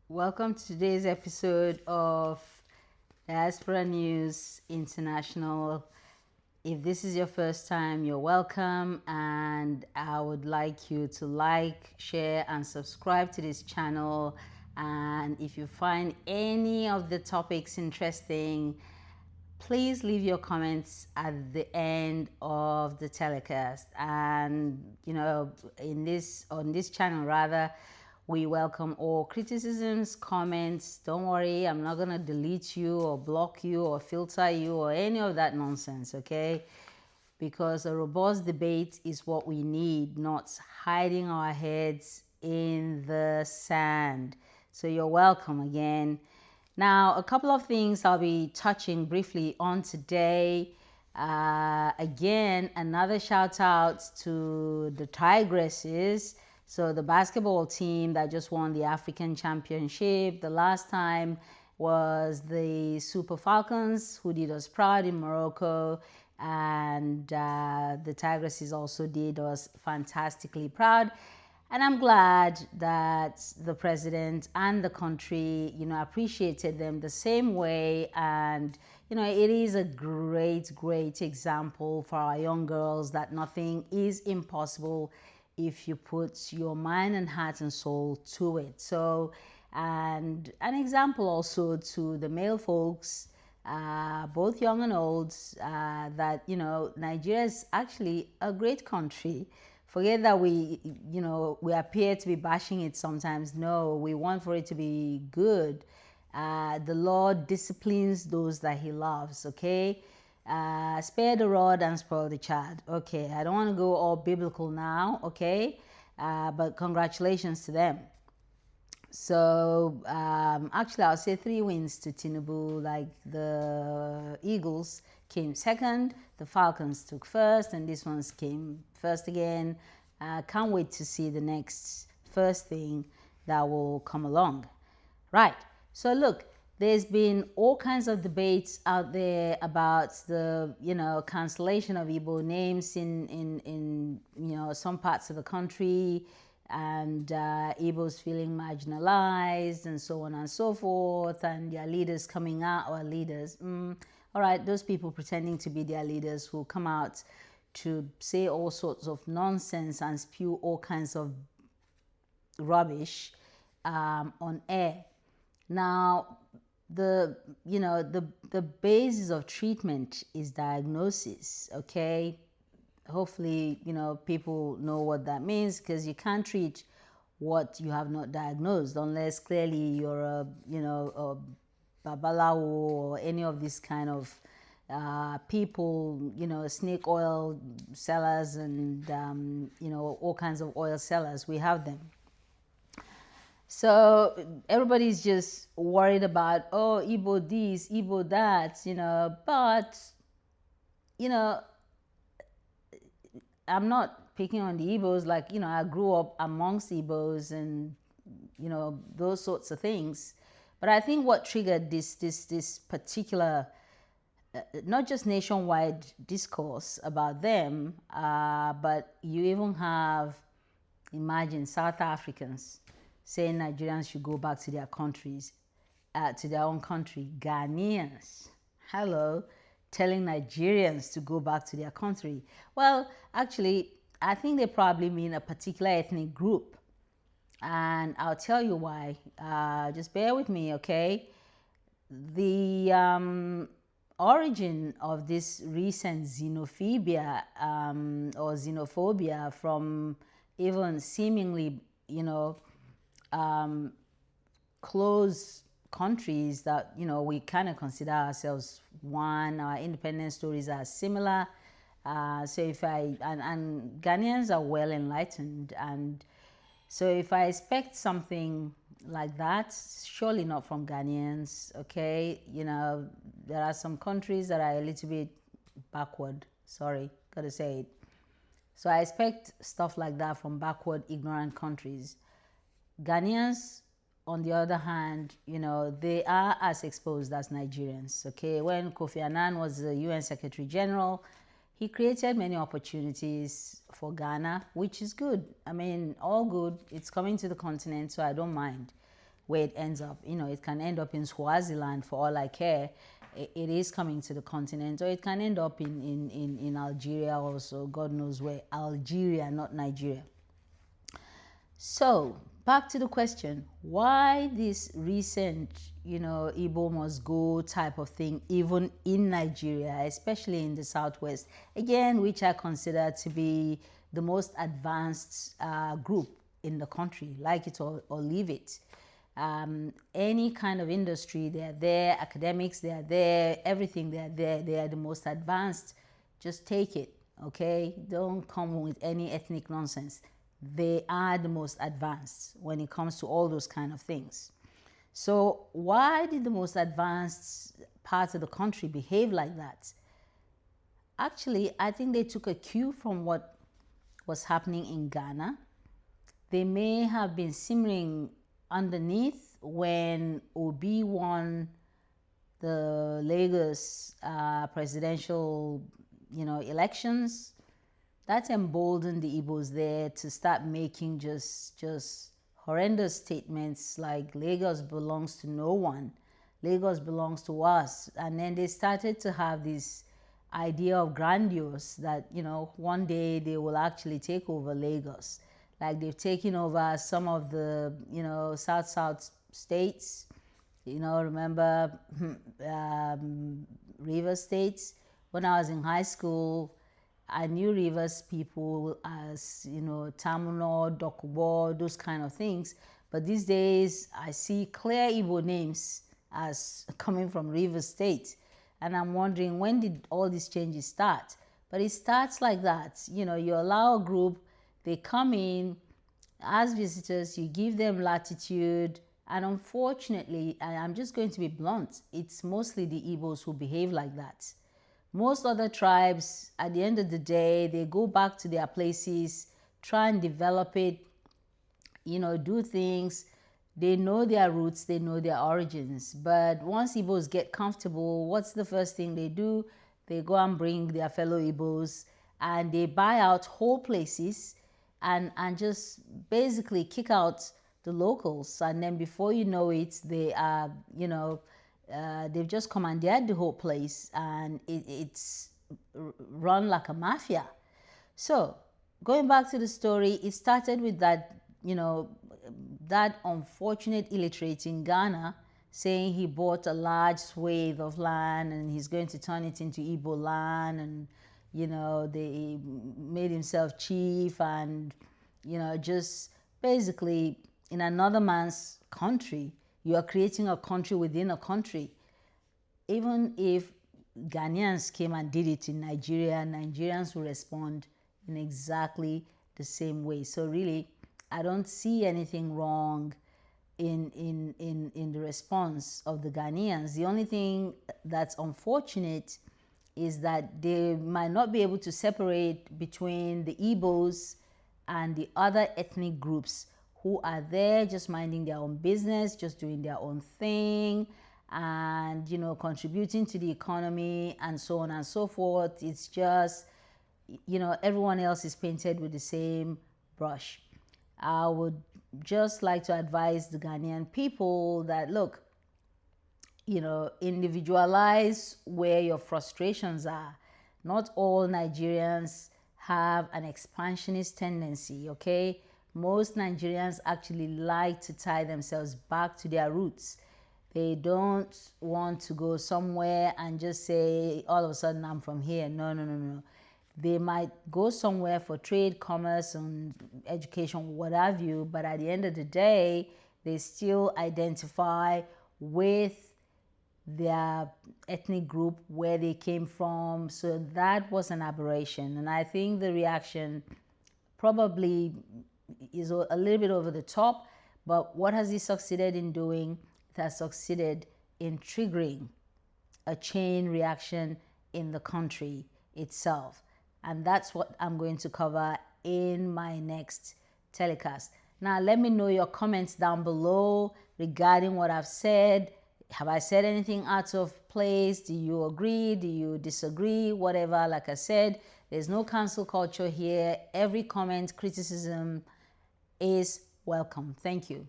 Welcome to today's episode of Diaspora News International. If this is your first time, you're welcome, and I would like you to like, share, and subscribe to this channel. And if you find any of the topics interesting, please leave your comments at the end of the telecast. And on this channel rather, we welcome all criticisms, comments. Don't worry, I'm not gonna delete you or block you or filter you or any of that nonsense, okay? Because a robust debate is what we need, not hiding our heads in the sand. So you're welcome again. Now, a couple of things I'll be touching briefly on today. Again, another shout out to the Tigresses. So the basketball team that just won the African Championship. The last time was the Super Falcons, who did us proud in Morocco. And the Tigresses also did us fantastically proud. And I'm glad that the president and the country, appreciated them the same way. And, it is a great, great example for our young girls that nothing is impossible if you put your mind and heart and soul to it. So, and an example also to the male folks, both young and old, that, Nigeria is actually a great country. Forget that we appear to be bashing it sometimes. No, we want for it to be good. The Lord disciplines those that He loves, okay? Spare the rod and spoil the child. Okay, I don't want to go all biblical now, okay? But congratulations to them. So actually, I'll say 3 wins to Tinubu. Like the Eagles came second, the Falcons took first, and this one's came first again. Can't wait to see the next first thing that will come along. Right. So look, there's been all kinds of debates out there about the cancellation of Igbo names in some parts of the country, and Igbos feeling marginalized and so on and so forth, and their leaders coming out, or leaders, all right, those people pretending to be their leaders who come out to say all sorts of nonsense and spew all kinds of rubbish on air. Now, the basis of treatment is diagnosis, okay? Hopefully, people know what that means, because you can't treat what you have not diagnosed unless clearly you're a babalawo or any of these kind of people, snake oil sellers and all kinds of oil sellers. We have them. So everybody's just worried about, oh, Igbo this, Igbo that, but I'm not picking on the Igbos. Like, I grew up amongst Igbos and, those sorts of things. But I think what triggered this particular, not just nationwide discourse about them, but you even have, imagine, South Africans saying Nigerians should go back to their countries, to their own country. Ghanaians, hello, telling Nigerians to go back to their country. Well, actually, I think they probably mean a particular ethnic group. And I'll tell you why. Just bear with me, okay? The origin of this recent xenophobia or xenophobia from even seemingly, close countries that we kind of consider ourselves one. Our independence stories are similar. So if and Ghanaians are well enlightened, and so if I expect something like that, surely not from Ghanaians. Okay, there are some countries that are a little bit backward. Sorry, gotta say it. So I expect stuff like that from backward, ignorant countries. Ghanaians, on the other hand, they are as exposed as Nigerians, okay? When Kofi Annan was the UN Secretary General, he created many opportunities for Ghana, which is good. I mean, all good. It's coming to the continent, so I don't mind. where it ends up. It can end up in Swaziland for all I care. It is coming to the continent, or it can end up in Algeria also, God knows where. Algeria, not Nigeria. So back to the question, why this recent, Igbo must go type of thing, even in Nigeria, especially in the Southwest, again, which I consider to be the most advanced group in the country, like it or leave it. Any kind of industry, they're there, academics, they're there, everything, they're there, they are the most advanced. Just take it, okay? Don't come with any ethnic nonsense. They are the most advanced when it comes to all those kind of things. So why did the most advanced parts of the country behave like that? Actually, I think they took a cue from what was happening in Ghana. They may have been simmering underneath when Obi won the Lagos presidential, elections. That emboldened the Igbos there to start making just horrendous statements like Lagos belongs to no one, Lagos belongs to us. And then they started to have this idea of grandiose that, one day they will actually take over Lagos. Like they've taken over some of the, South states. Remember River states? When I was in high school, I knew Rivers people as, Tamuno, Dokubo, those kind of things. But these days, I see clear Igbo names as coming from Rivers State. And I'm wondering, when did all these changes start? But it starts like that. You allow a group, they come in as visitors, you give them latitude. And unfortunately, I'm just going to be blunt, it's mostly the Igbos who behave like that. Most other tribes, at the end of the day, they go back to their places, try and develop it, do things. They know their roots, they know their origins. But once Igbos get comfortable, what's the first thing they do? They go and bring their fellow Igbos and they buy out whole places and just basically kick out the locals. And then before you know it, they are, they've just commandeered the whole place and it's run like a mafia. So going back to the story, it started with that, that unfortunate illiterate in Ghana saying he bought a large swathe of land and he's going to turn it into Igbo land, and they made himself chief and just basically in another man's country. You are creating a country within a country. Even if Ghanaians came and did it in Nigeria, Nigerians will respond in exactly the same way. So really, I don't see anything wrong in the response of the Ghanaians. The only thing that's unfortunate is that they might not be able to separate between the Igbos and the other ethnic groups who are there just minding their own business, just doing their own thing, and contributing to the economy and so on and so forth. It's just, everyone else is painted with the same brush. I would just like to advise the Ghanaian people that, look, individualize where your frustrations are. Not all Nigerians have an expansionist tendency, okay? Most Nigerians actually like to tie themselves back to their roots. They don't want to go somewhere and just say, all of a sudden, I'm from here. No. They might go somewhere for trade, commerce, and education, what have you, but at the end of the day, they still identify with their ethnic group, where they came from. So that was an aberration. And I think the reaction probably is a little bit over the top, but what has he succeeded in doing? It has succeeded in triggering a chain reaction in the country itself. And that's what I'm going to cover in my next telecast. Now, let me know your comments down below regarding what I've said. Have I said anything out of place? Do you agree? Do you disagree? Whatever, like I said, there's no cancel culture here. Every comment, criticism is welcome. Thank you.